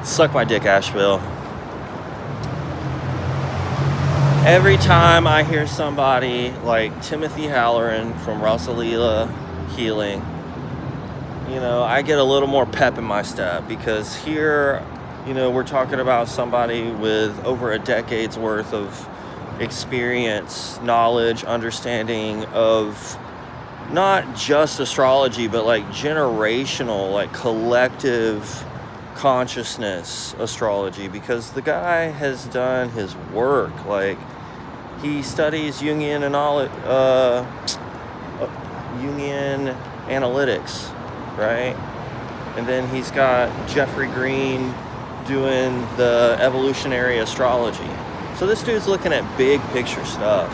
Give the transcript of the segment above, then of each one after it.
Suck my dick, Asheville. Every time I hear somebody like Timothy Halloran from Rasa, Lila Healing, you know, I get a little more pep in my step, because here, you know, we're talking about somebody with over a decade's worth of experience, knowledge, understanding of not just astrology, but like generational, like collective consciousness astrology, because the guy has done his work. Like, he studies Jungian analytics, right? And then he's got Jeffrey Green doing the evolutionary astrology. So this dude's looking at big picture stuff.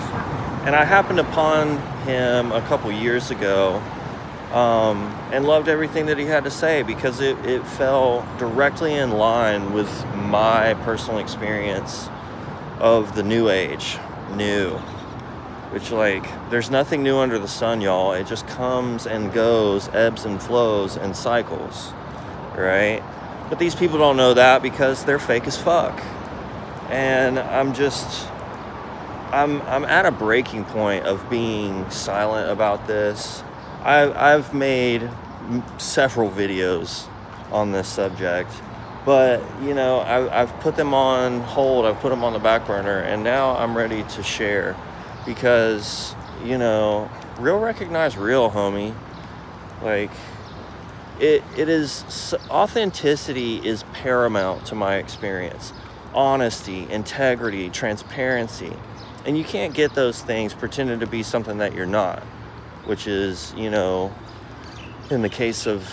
And I happened upon him a couple years ago, and loved everything that he had to say, because it fell directly in line with my personal experience of the new age. Which, like, there's nothing new under the sun, y'all. It just comes and goes, ebbs and flows and cycles, right? But these people don't know that, because they're fake as fuck. And I'm at a breaking point of being silent about this. I've made several videos on this subject, but, you know, I've put them on hold, I've put them on the back burner, and now I'm ready to share, because, you know, real recognize real, homie. Like, it is, authenticity is paramount to my experience. Honesty, integrity, transparency. And you can't get those things pretending to be something that you're not, which is, you know, in the case of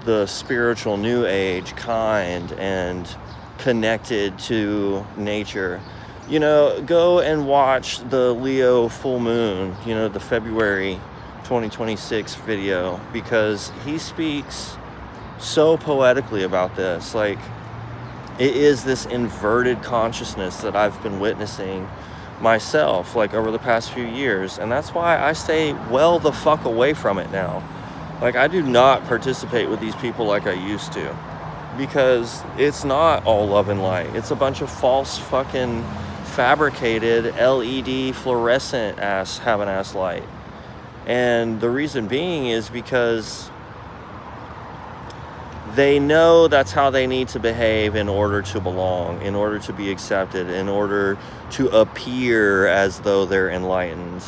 the spiritual new age, kind and connected to nature. You know, go and watch the Leo full moon, you know, the February 2026 video, because he speaks so poetically about this. Like, it is this inverted consciousness that I've been witnessing myself, like, over the past few years, and that's why I stay well the fuck away from it now. Like, I do not participate with these people like I used to, because it's not all love and light. It's a bunch of false fucking fabricated LED fluorescent ass having ass light. And the reason being is because they know that's how they need to behave in order to belong, in order to be accepted, in order to appear as though they're enlightened.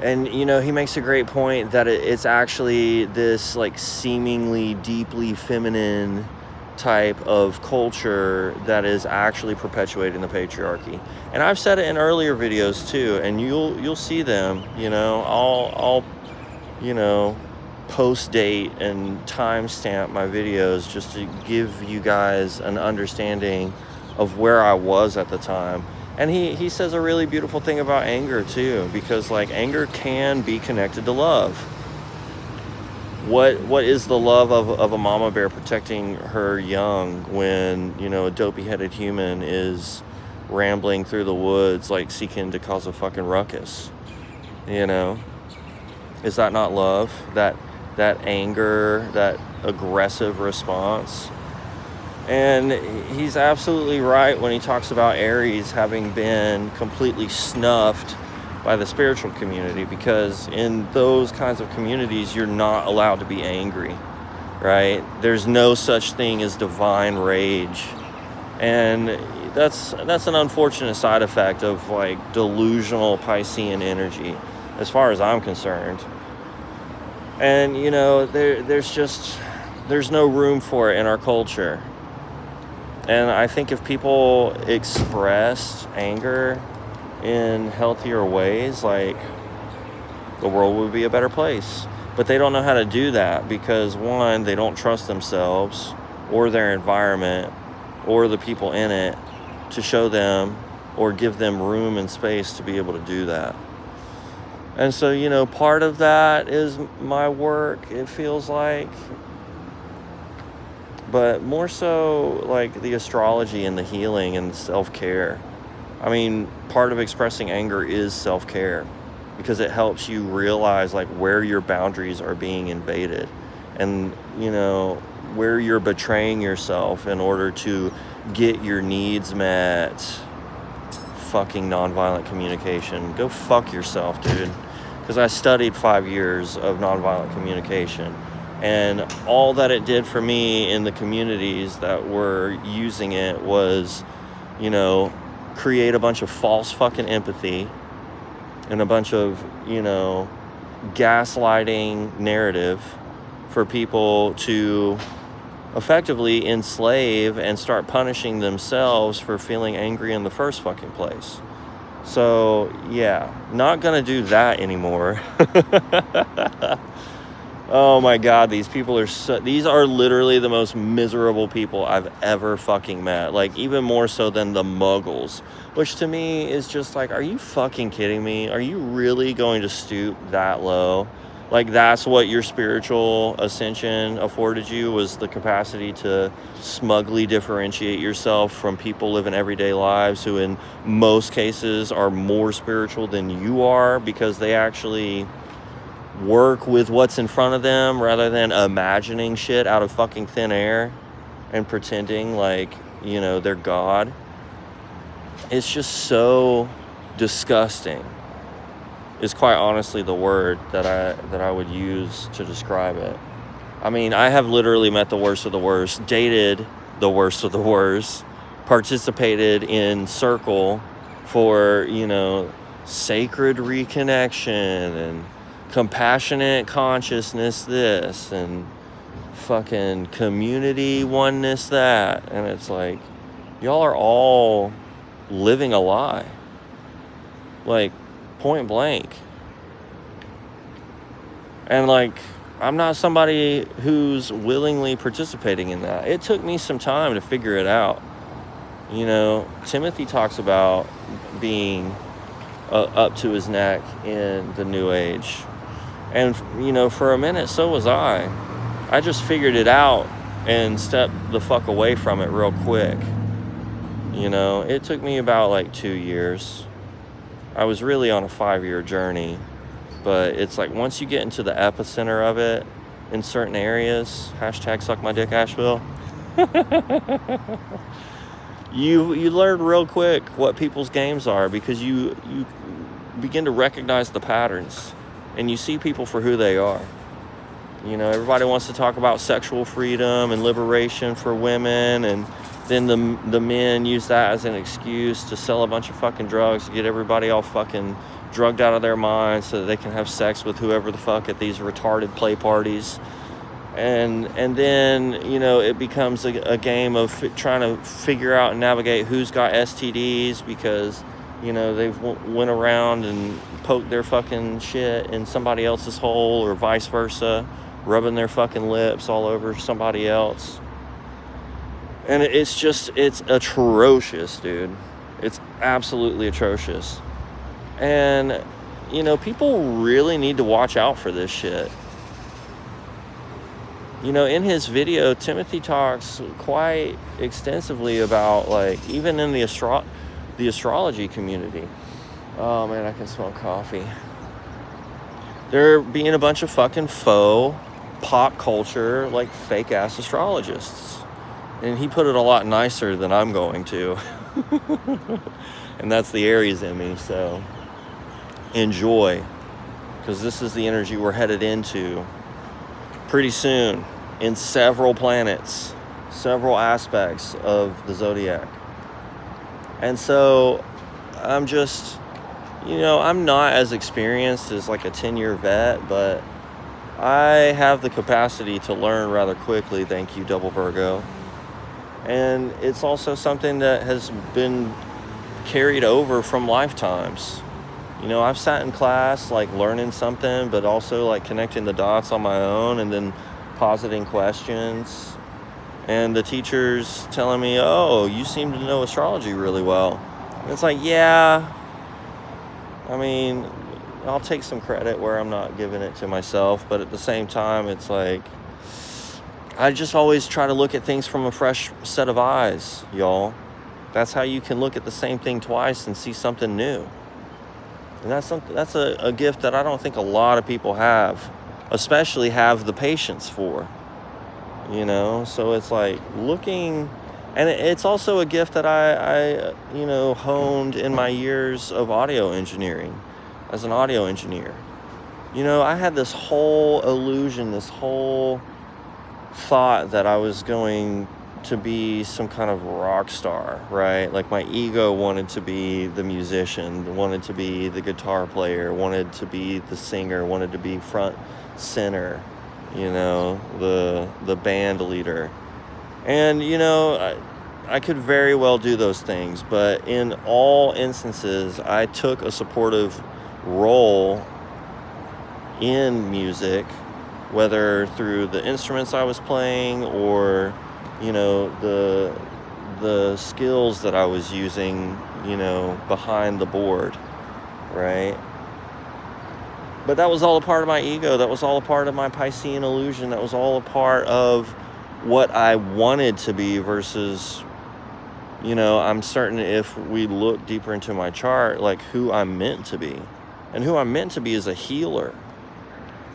And, you know, he makes a great point that it's actually this, like, seemingly deeply feminine type of culture that is actually perpetuating the patriarchy. And I've said it in earlier videos too, and you'll see them. You know, I'll you know, post date and timestamp my videos just to give you guys an understanding of where I was at the time. And he says a really beautiful thing about anger too, because, like, anger can be connected to love. What is the love of a mama bear protecting her young when, you know, a dopey-headed human is rambling through the woods, like, seeking to cause a fucking ruckus? You know? Is that not love? That anger, that aggressive response? And he's absolutely right when he talks about Aries having been completely snuffed by the spiritual community, because in those kinds of communities, you're not allowed to be angry, right? There's no such thing as divine rage. And that's an unfortunate side effect of, like, delusional Piscean energy, as far as I'm concerned. And, you know, there's no room for it in our culture. And I think if people expressed anger in healthier ways, like, the world would be a better place. But they don't know how to do that because, one, they don't trust themselves or their environment or the people in it to show them or give them room and space to be able to do that. And so, you know, part of that is my work, it feels like. But more so, like, the astrology and the healing and self-care. I mean, part of expressing anger is self-care, because it helps you realize, like, where your boundaries are being invaded. and, you know, where you're betraying yourself in order to get your needs met. Fucking nonviolent communication. Go fuck yourself, dude. Because I studied 5 years of nonviolent communication, and all that it did for me in the communities that were using it was, you know, create a bunch of false fucking empathy and a bunch of, you know, gaslighting narrative for people to effectively enslave and start punishing themselves for feeling angry in the first fucking place. So yeah, not gonna do that anymore. Oh my God, these people are these are literally the most miserable people I've ever fucking met. Like, even more so than the muggles, which to me is just like, are you fucking kidding me? Are you really going to stoop that low? Like, that's what your spiritual ascension afforded you, was the capacity to smugly differentiate yourself from people living everyday lives who in most cases are more spiritual than you are, because they actually work with what's in front of them rather than imagining shit out of fucking thin air and pretending like, you know, they're God. It's just so disgusting, is quite honestly the word that I would use to describe it. I mean, I have literally met the worst of the worst, dated the worst of the worst, participated in circle for, you know, sacred reconnection and compassionate consciousness this and fucking community oneness that, and it's like, y'all are all living a lie, like, point blank. And like, I'm not somebody who's willingly participating in that. It took me some time to figure it out. You know, Timothy talks about being up to his neck in the New Age, and you know, for a minute so was I just figured it out and stepped the fuck away from it real quick. You know, it took me about like 2 years. I was really on a 5-year journey, but it's like, once you get into the epicenter of it in certain areas, hashtag suck my dick Asheville, you learn real quick what people's games are, because you begin to recognize the patterns and you see people for who they are. You know, everybody wants to talk about sexual freedom and liberation for women, and then the men use that as an excuse to sell a bunch of fucking drugs to get everybody all fucking drugged out of their minds so that they can have sex with whoever the fuck at these retarded play parties. And then, you know, it becomes a game of trying to figure out and navigate who's got STDs because, you know, they've went around and poked their fucking shit in somebody else's hole, or vice versa, rubbing their fucking lips all over somebody else. And it's atrocious, dude. It's absolutely atrocious. And, you know, people really need to watch out for this shit. You know, in his video, Timothy talks quite extensively about, like, even in the astrology community. Oh, man, I can smell coffee. There being a bunch of fucking faux pop culture, like, fake-ass astrologists. And he put it a lot nicer than I'm going to. And that's the Aries in me, so enjoy. Because this is the energy we're headed into pretty soon in several planets, several aspects of the zodiac. And so I'm just, you know, I'm not as experienced as like a 10-year vet, but I have the capacity to learn rather quickly, thank you, Double Virgo. And it's also something that has been carried over from lifetimes. You know, I've sat in class, like, learning something, but also, like, connecting the dots on my own and then positing questions. And the teacher's telling me, oh, you seem to know astrology really well. And it's like, yeah, I mean, I'll take some credit where I'm not giving it to myself. But at the same time, it's like, I just always try to look at things from a fresh set of eyes, y'all. That's how you can look at the same thing twice and see something new. And that's a gift that I don't think a lot of people have. especially have the patience for, you know? So it's like looking, and it's also a gift that I you know, honed in my years of audio engineering as an audio engineer. You know, I had this whole illusion, this whole thought that I was going to be some kind of rock star, right? Like my ego wanted to be the musician, wanted to be the guitar player, wanted to be the singer, wanted to be front center, you know, the band leader. And, you know, I could very well do those things, but in all instances, I took a supportive role in music, whether through the instruments I was playing or, you know, the skills that I was using, you know, behind the board, right? But that was all a part of my ego. That was all a part of my Piscean illusion. That was all a part of what I wanted to be versus, you know, I'm certain if we look deeper into my chart, like who I'm meant to be. And who I'm meant to be is a healer.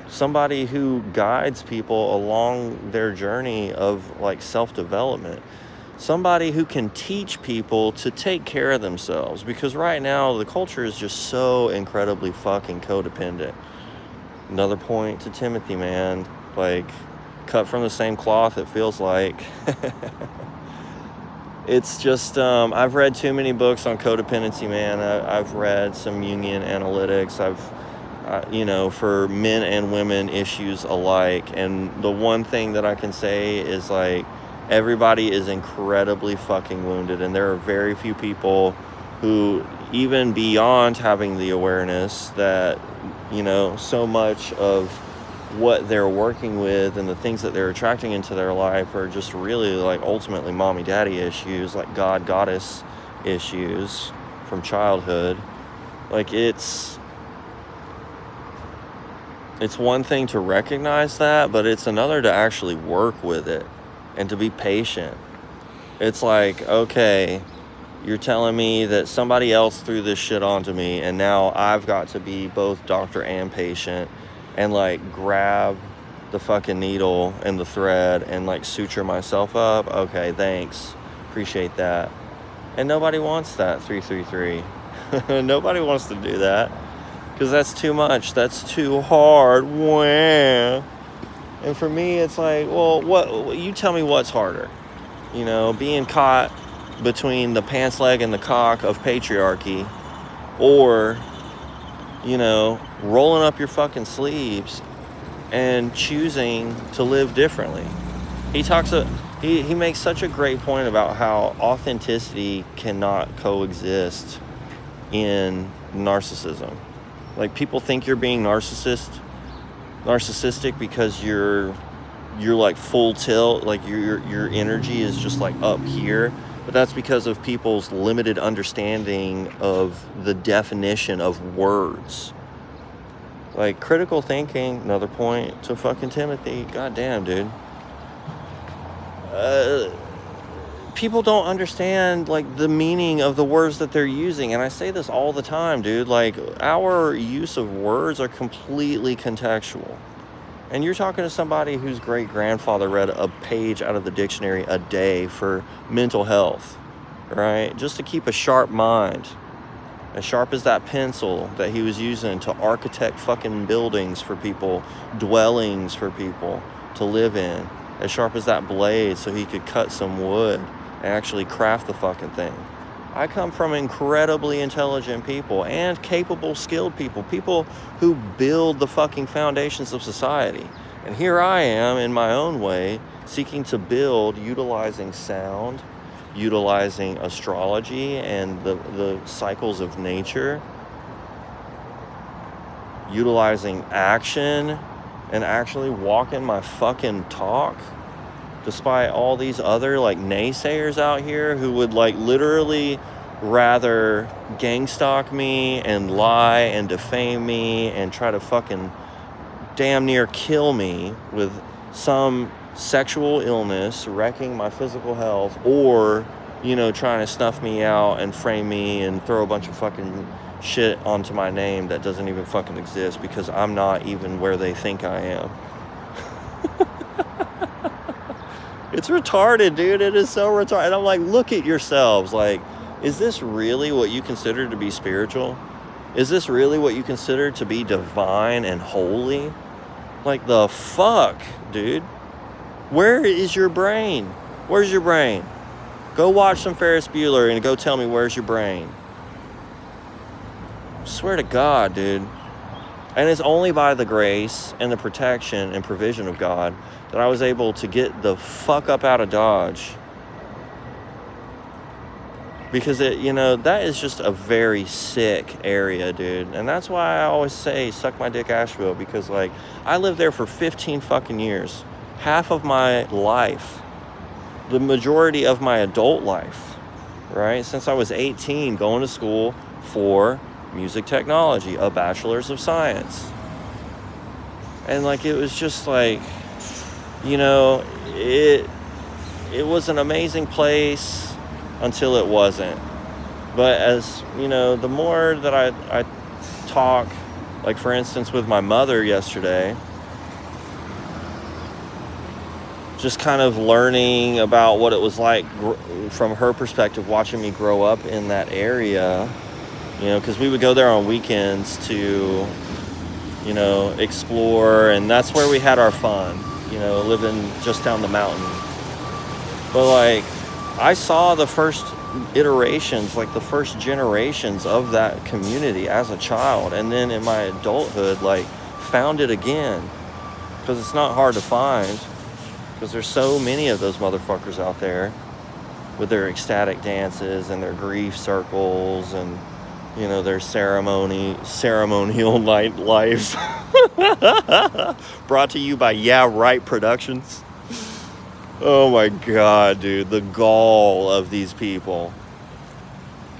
Somebody who guides people along their journey of like self-development. Somebody who can teach people to take care of themselves, because right now the culture is just so incredibly fucking codependent. Another point to Timothy, man, like cut from the same cloth, it feels like. It's just, I've read too many books on codependency, man. I've read some Jungian analytics. You know, for men and women issues alike. And the one thing that I can say is like, everybody is incredibly fucking wounded. And there are very few people who, even beyond having the awareness that, you know, so much of what they're working with and the things that they're attracting into their life are just really like ultimately mommy daddy issues, like God goddess issues from childhood. Like it's one thing to recognize that, but it's another to actually work with it and to be patient. It's like, okay, you're telling me that somebody else threw this shit onto me, and now I've got to be both doctor and patient and like grab the fucking needle and the thread and like suture myself up. Okay, thanks. Appreciate that. And nobody wants that, 333. Nobody wants to do that. Because that's too much. That's too hard. Wah. And for me, it's like, well, what? You tell me what's harder. You know, being caught between the pants leg and the cock of patriarchy, or, you know, rolling up your fucking sleeves and choosing to live differently. He makes such a great point about how authenticity cannot coexist in narcissism. Like, people think you're being narcissistic because you're like full tilt, like your energy is just like up here. But that's because of people's limited understanding of the definition of words. Like critical thinking, another point to fucking Timothy. Goddamn, dude. People don't understand like the meaning of the words that they're using, and I say this all the time, dude. Like, our use of words are completely contextual. And you're talking to somebody whose great-grandfather read a page out of the dictionary a day for mental health, right? Just to keep a sharp mind, as sharp as that pencil that he was using to architect fucking buildings for people, dwellings for people to live in, as sharp as that blade so he could cut some wood and actually craft the fucking thing. I come from incredibly intelligent people and capable, skilled people who build the fucking foundations of society. And here I am in my own way, seeking to build, utilizing sound, utilizing astrology and the cycles of nature, utilizing action, and actually walking my fucking talk. Despite all these other like naysayers out here who would like literally rather gang stalk me and lie and defame me and try to fucking damn near kill me with some sexual illness wrecking my physical health, or, you know, trying to snuff me out and frame me and throw a bunch of fucking shit onto my name that doesn't even fucking exist, because I'm not even where they think I am. It's retarded, dude. It is so retarded. And I'm like, look at yourselves. Like, is this really what you consider to be spiritual? Is this really what you consider to be divine and holy? Like, the fuck, dude? Where is your brain? Where's your brain? Go watch some Ferris Bueller and go tell me where's your brain. I swear to God, dude. And it's only by the grace and the protection and provision of God that I was able to get the fuck up out of Dodge. Because that is just a very sick area, dude. And that's why I always say, suck my dick, Asheville. Because, like, I lived there for 15 fucking years. Half of my life. The majority of my adult life. Right? Since I was 18, going to school for music technology. A bachelor's of science. And, like, it was just, like, it was an amazing place. Until it wasn't. But as the more that I talk, like for instance with my mother yesterday, just kind of learning about what it was like from her perspective, watching me grow up in that area, because we would go there on weekends to explore, and that's where we had our fun, living just down the mountain. But like, I saw the first iterations, like the first generations of that community as a child. And then in my adulthood, like, found it again. Because it's not hard to find. Because there's so many of those motherfuckers out there with their ecstatic dances and their grief circles and, their ceremonial night life. Brought to you by Yeah Right Productions. Oh my God, dude, the gall of these people.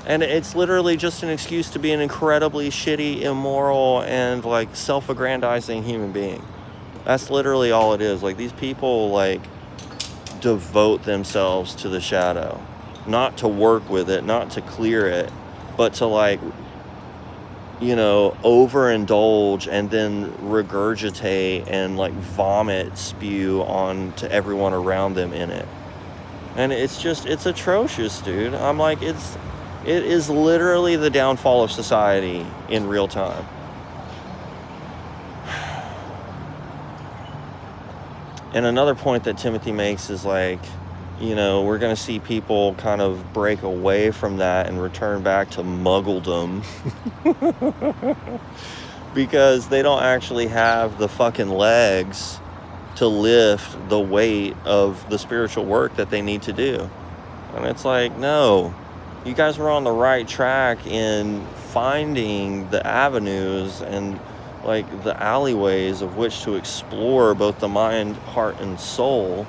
And it's literally just an excuse to be an incredibly shitty, immoral, and like self-aggrandizing human being. That's literally all it is. Like, these people like devote themselves to the shadow, not to work with it, not to clear it, but to like, overindulge and then regurgitate and like vomit, spew on to everyone around them in it. And it's atrocious, dude. I'm like, it is literally the downfall of society in real time. And another point that Timothy makes is like, we're going to see people kind of break away from that and return back to muggledom because they don't actually have the fucking legs to lift the weight of the spiritual work that they need to do. And it's like, no, you guys were on the right track in finding the avenues and like the alleyways of which to explore both the mind, heart, and soul.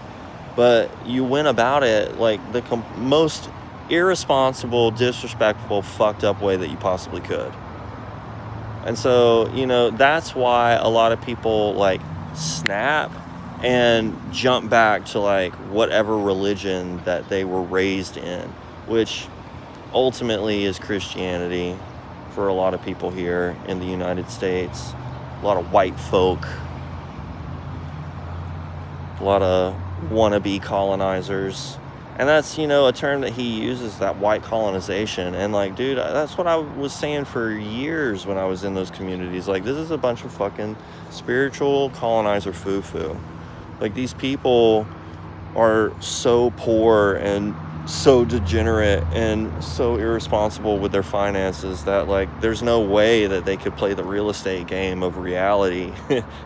But you went about it like the most irresponsible, disrespectful, fucked up way that you possibly could. And so, that's why a lot of people like snap and jump back to like whatever religion that they were raised in, which ultimately is Christianity for a lot of people here in the United States. A lot of white folk, a lot of wannabe colonizers. And that's, a term that he uses, that white colonization. And like, dude, that's what I was saying for years when I was in those communities. Like, this is a bunch of fucking spiritual colonizer foo-foo. Like, these people are so poor and so degenerate and so irresponsible with their finances that like there's no way that they could play the real estate game of reality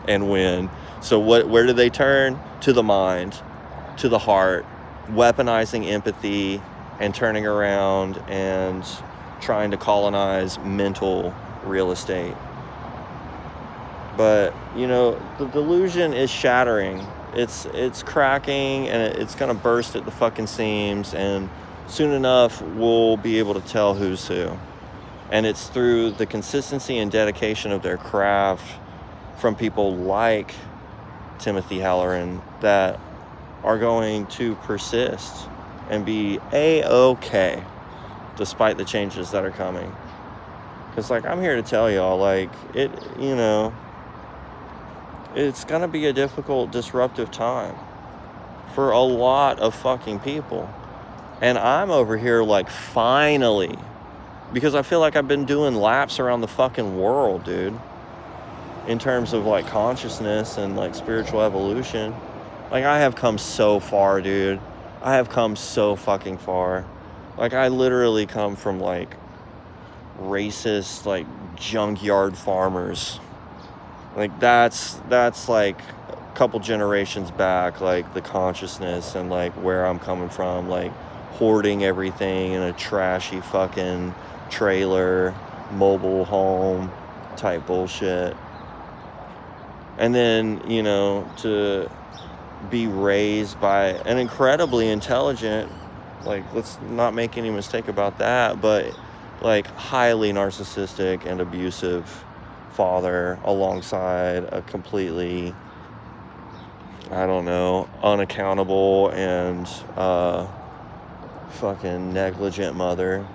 and win. So where do they turn? To the mind, to the heart, weaponizing empathy and turning around and trying to colonize mental real estate. But the delusion is shattering. It's cracking, and it's gonna burst at the fucking seams, and soon enough we'll be able to tell who's who. And it's through the consistency and dedication of their craft from people like Timothy Halloran that are going to persist and be A-okay despite the changes that are coming. Because, like, I'm here to tell y'all, like, it's going to be a difficult, disruptive time for a lot of fucking people. And I'm over here, like, finally, because I feel like I've been doing laps around the fucking world, dude, in terms of, like, consciousness and, like, spiritual evolution. Like, I have come so far, dude. I have come so fucking far. Like, I literally come from, like, racist, like, junkyard farmers. Like, that's like a couple generations back, like, the consciousness and, like, where I'm coming from, like, hoarding everything in a trashy fucking trailer, mobile home type bullshit. And then, to be raised by an incredibly intelligent, like, let's not make any mistake about that, but, like, highly narcissistic and abusive father alongside a completely, I don't know, unaccountable and fucking negligent mother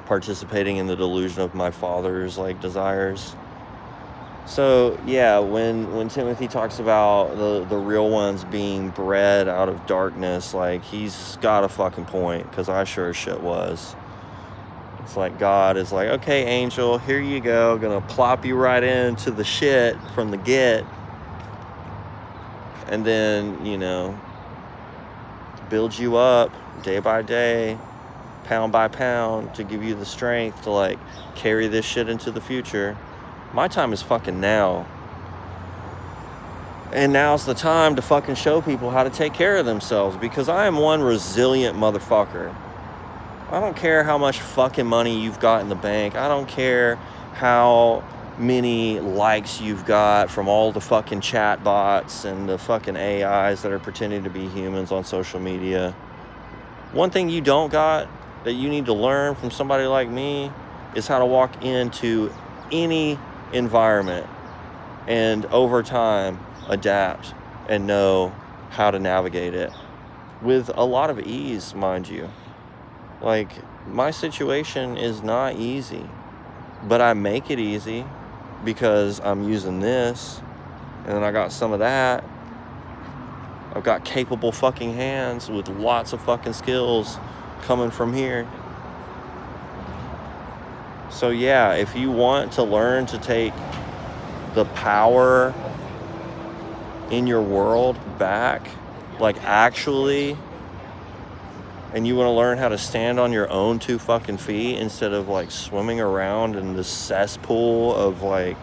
participating in the delusion of my father's, like, desires. So yeah, when Timothy talks about the real ones being bred out of darkness, like, he's got a fucking point, because I sure as shit was. It's like God is like, okay, angel, here you go, gonna plop you right into the shit from the get, and then, build you up day by day, pound by pound, to give you the strength to, like, carry this shit into the future. My time is fucking now. And now's the time to fucking show people how to take care of themselves, because I am one resilient motherfucker. I don't care how much fucking money you've got in the bank. I don't care how many likes you've got from all the fucking chat bots and the fucking AIs that are pretending to be humans on social media. One thing you don't got that you need to learn from somebody like me is how to walk into any environment and over time adapt and know how to navigate it with a lot of ease, mind you. Like, my situation is not easy, but I make it easy because I'm using this, and then I got some of that. I've got capable fucking hands with lots of fucking skills coming from here. So yeah, if you want to learn to take the power in your world back, like, actually, and you want to learn how to stand on your own 2 fucking feet instead of, like, swimming around in this cesspool of, like,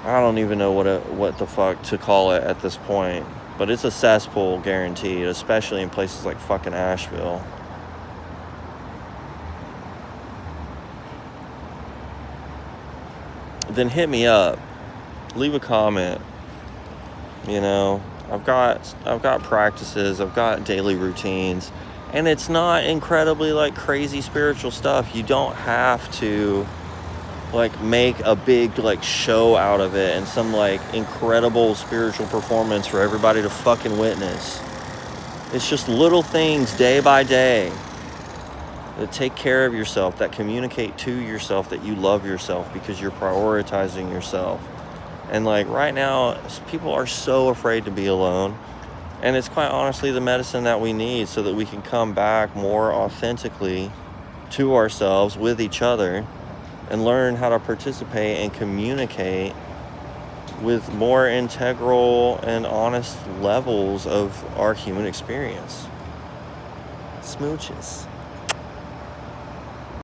I don't even know what the fuck to call it at this point, but it's a cesspool guaranteed, especially in places like fucking Asheville. Then hit me up, leave a comment. I've got practices, I've got daily routines, and it's not incredibly, like, crazy spiritual stuff. You don't have to, like, make a big, like, show out of it and some, like, incredible spiritual performance for everybody to fucking witness. It's just little things day by day that take care of yourself, that communicate to yourself that you love yourself because you're prioritizing yourself. And, like, right now, people are so afraid to be alone. And it's quite honestly the medicine that we need so that we can come back more authentically to ourselves with each other and learn how to participate and communicate with more integral and honest levels of our human experience. Smooches.